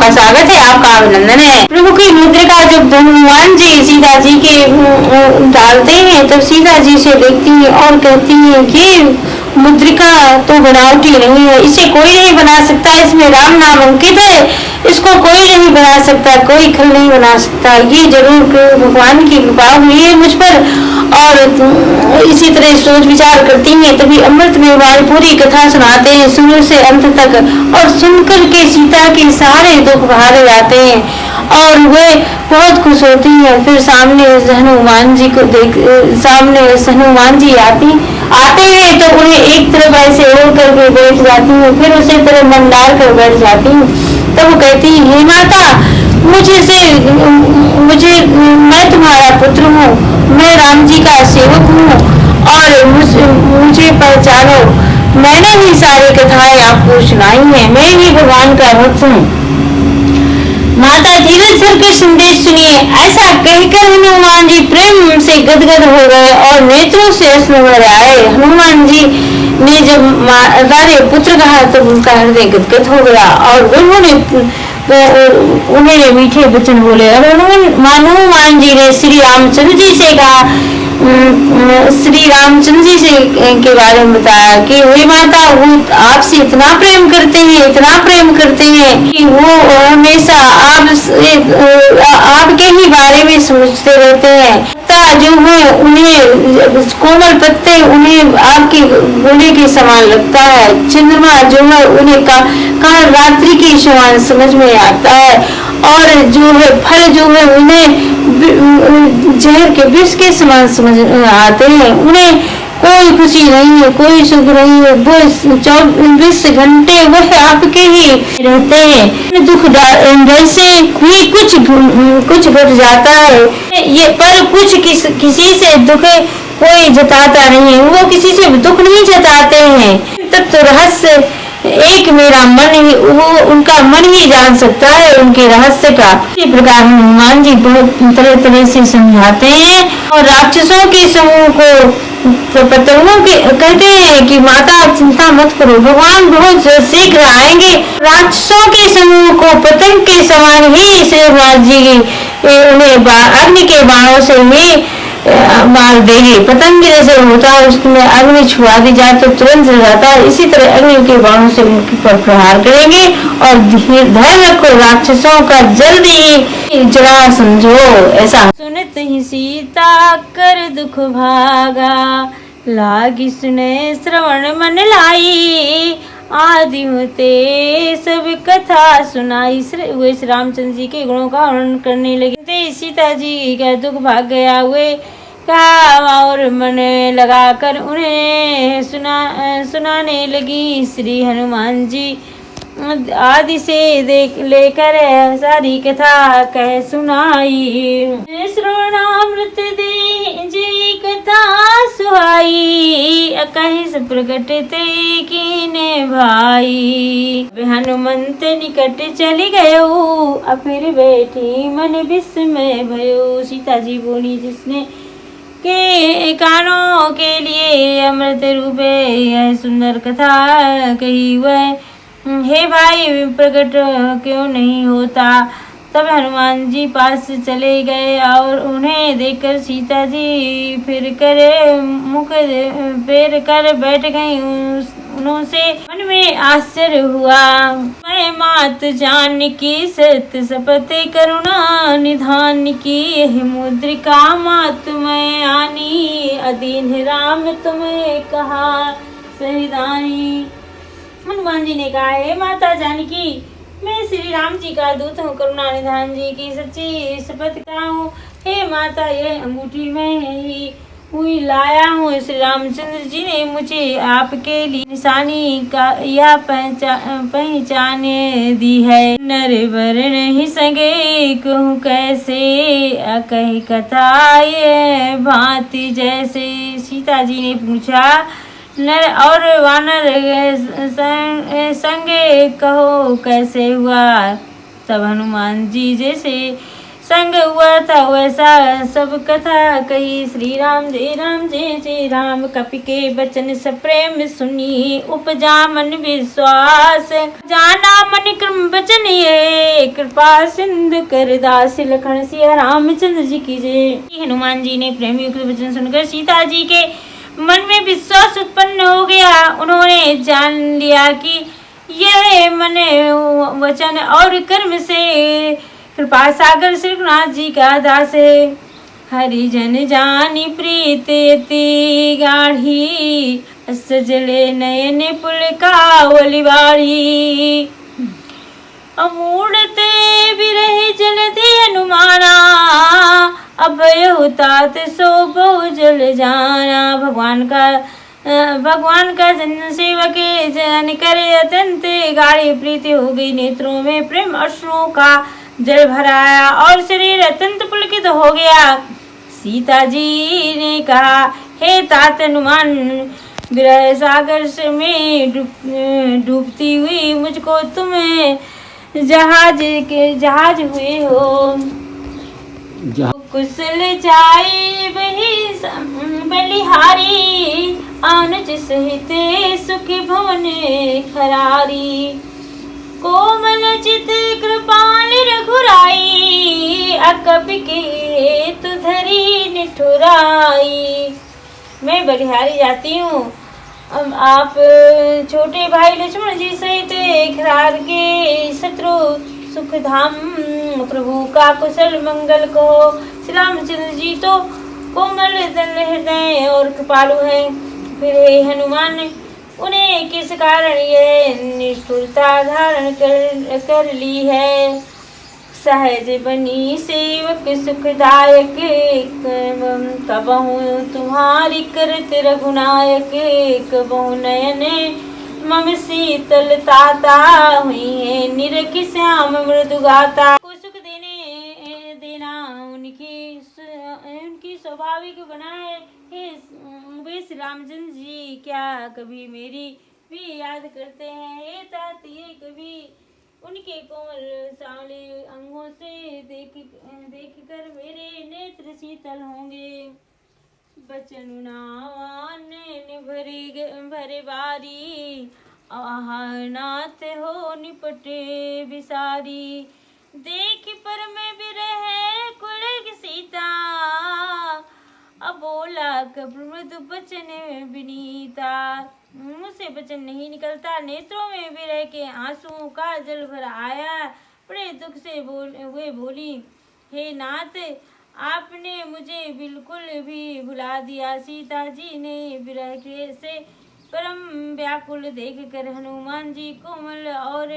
आपका स्वागत है, आपका अभिनंदन है। प्रभु की मुद्रिका जब हनुमान जी सीता जी के डालते हैं तो सीता जी से देखती है और कहती है कि मुद्रिका तो बनावटी नहीं है, इसे कोई नहीं बना सकता, इसमें राम नाम अंकित है, इसको कोई नहीं बना सकता, कोई खल नहीं बना सकता। ये जरूर भगवान की कृपा हुई है मुझ पर। और इसी तरह सोच विचार करती हैं। तभी अमृत में हमारी पूरी कथा सुनाते हैं शुरू से अंत तक, और सुनकर के सीता के सारे दुख बाहर जाते हैं और वे बहुत खुश होती हैं। फिर सामने हनुमान जी को सामने हनुमान जी आते हैं तो उन्हें एक तरफ ऐसे ओढ़ करके बैठ जाती हूँ, फिर उसी तरह मंडार कर बैठ जाती हूँ। तब वो कहती है, हे माता, मैं तुम्हारा पुत्र हूँ, मैं राम जी का सेवक हूँ और मुझे पहचानो। मैंने ही सारी कथाएं आपको सुनाई हैं, मैं ही भगवान का भक्त हूँ। माता धीरज धरकर संदेश सुनिए। ऐसा कहकर हनुमान जी प्रेम से गदगद हो गए और नेत्रों से अश्रु भर आए। हनुमान जी ने जब माता पुत्र कहा तो उनका हृदय गदगद हो गया और उन्होंने मीठे वचन बोले। और हनुमान जी ने श्री रामचंद्र जी से कहा, श्री रामचंद्र जी से के बारे में बताया कि हे माता, वो आपसे इतना प्रेम करते हैं कि वो हमेशा आपके ही बारे में सोचते रहते हैं। पत्ता जो है उन्हें कोमल पत्ते उन्हें आपके गोले के समान लगता है, चंद्रमा जो है उन्हें काल रात्रि के समान समझ में आता है, और जो है फल जो है उन्हें जहर के विष के समान समझ आते हैं। उन्हें कोई खुशी नहीं है, कोई सुख नहीं है, वो 24 घंटे वह आपके ही रहते हैं। दुख से भी कुछ घट जाता है, ये पर किसी से दुख कोई जताता नहीं है, वो किसी से दुख नहीं जताते हैं। तब तो रहस्य एक मेरा मन ही, वो उनका मन ही जान सकता है उनके रहस्य का। इसी प्रकार हनुमान जी बहुत तरह तरह से समझाते हैं और राक्षसों के समूह को पतंगों के कहते हैं कि माता आप चिंता मत करो, भगवान बहुत शीघ्र आएंगे। राक्षसों के समूह को पतंग के समान ही श्री हनुमान जी उन्हें अग्नि के बाणों से ही मार देंगे। पतंग जैसे होता है उसमें अग्नि छुआ दी जाए तो तुरंत जल जाता है, इसी तरह अग्नि के बाणों से उनके पर प्रहार करेंगे। और धैर्य रखो, राक्षसों का जल्दी ही जला समझो। ऐसा सुनत ही सीता कर दुख भागा, लागी सुने श्रवण मन लाई, आदि होते सब कथा सुनाई। वे श्री रामचंद्र जी के गुणों का वर्णन करने लगे। सीता जी का दुख भाग गया, वे का और मन लगाकर उन्हें सुनाने लगी। श्री हनुमान जी आदि से लेकर सारी कथा कह सुनाई। श्रवणामृत दे जी कथा सुहाई, कहि प्रकट ते कीने भाई। हनुमंत निकट चली गयो, फिर बैठी मन विस्मय भयो। सीता जी बोली, जिसने के कानों के लिए अमृत रूपे यह सुंदर कथा कही, वह हे भाई प्रकट क्यों नहीं होता। तब हनुमान जी पास चले गए और उन्हें देखकर सीता जी फिर कर मुख फेर कर बैठ गई। उनसे मन में आश्चर्य हुआ, मैं मात जान की सत्य शपथ करुणा निधान की, यह मुद्रिका मात मैं आनी, अधीन राम तुम्हें कहा सहिदानी। हनुमान जी ने कहा, हे माता जानकी, मैं श्री राम जी का दूत हूँ, करुणा निधान जी की सच्ची शपथ करता हूँ। हे माता, यह अंगूठी में ही हुई लाया हूँ। श्री रामचंद्र जी ने मुझे आपके लिए निशानी का यह पहचान दी है। नर वर नहीं सगे कहूँ कैसे, कही कथा ये भांति जैसे। सीता जी ने पूछा, नर और वानर संगे कहो कैसे हुआ। तब हनुमान जी जैसे संग हुआ था वैसा सब कथा कही। श्री राम जय जय राम, कपि के बचन सप्रेम सुनी। उपजा मन विश्वास, जाना मन क्रम बचन ये। कृपा सिंधु कर दास, लखन सिया रामचंद्र जी की जय। हनुमान जी ने प्रेमियों के वचन सुनकर सीता जी के मन में विश्वास उत्पन्न हो गया। उन्होंने जान लिया कि यह मन वचन और कर्म से कृपा सागर श्री रघुनाथ जी का दास है। हरिजन जानी प्रीत अति गाढ़ी, सजले नयन पुलकावली बाढ़ी। अमूढ़ते बिरह जलधि अनुमाना, अभय हुतात सो बहु जल जाना। भगवान का जन सेवक जन करे अत्यंत गाढ़ी प्रीति हो गई। नेत्रों में प्रेम अश्रुओं का जल भराया और शरीर अत्यंत पुलकित हो गया। सीता जी ने कहा, हे तात हनुमान, विरह सागर में डूबती हुई मुझको तुम जहाज हुए हो। कुशल जाई बलिहारी, अनुज सहित सुख भवन खरारी। कोमल चित कृपाल रघुराई, अकपि के तु धरी निठुराई। मैं बलिहारी जाती हूँ, आप छोटे भाई लक्ष्मण जी सहित खरार के शत्रु सुख धाम प्रभु का कुशल मंगल कहो। श्री रामचंद्र जी तो कोमल हृदय और कृपालु हैं, फिर हे हनुमान उन्हें किस कारण यह निष्ठुरता धारण कर ली है। सहज बनी सेवक सुखदायक, कबहू तुम्हारी करत रघुनायक। कबहू नयन मम शीतल ताता, हुई है निरख श्याम मृदु गाता। को सुख देना उनकी स्वाभाविक बनाए। वे श्री रामचंद्र जी क्या कभी मेरी भी याद करते हैं। हे तात, ये कभी उनके कोमल सांवले अंगों से देखकर मेरे नेत्र शीतल होंगे। बचन नावान भरे बारी, आहार नाथ हो निपटे बिसारी। देख पर मैं बिरह कुलग सीता, अबोला कब्र मृदु बचन विनीता। मुझसे वचन नहीं निकलता, नेत्रों में विरह के आंसुओं का जल भर आया। बड़े दुख से बोली, हे नाथ, आपने मुझे बिल्कुल भी भुला दिया। सीता जी ने विरह से परम व्याकुल देखकर हनुमान जी कोमल और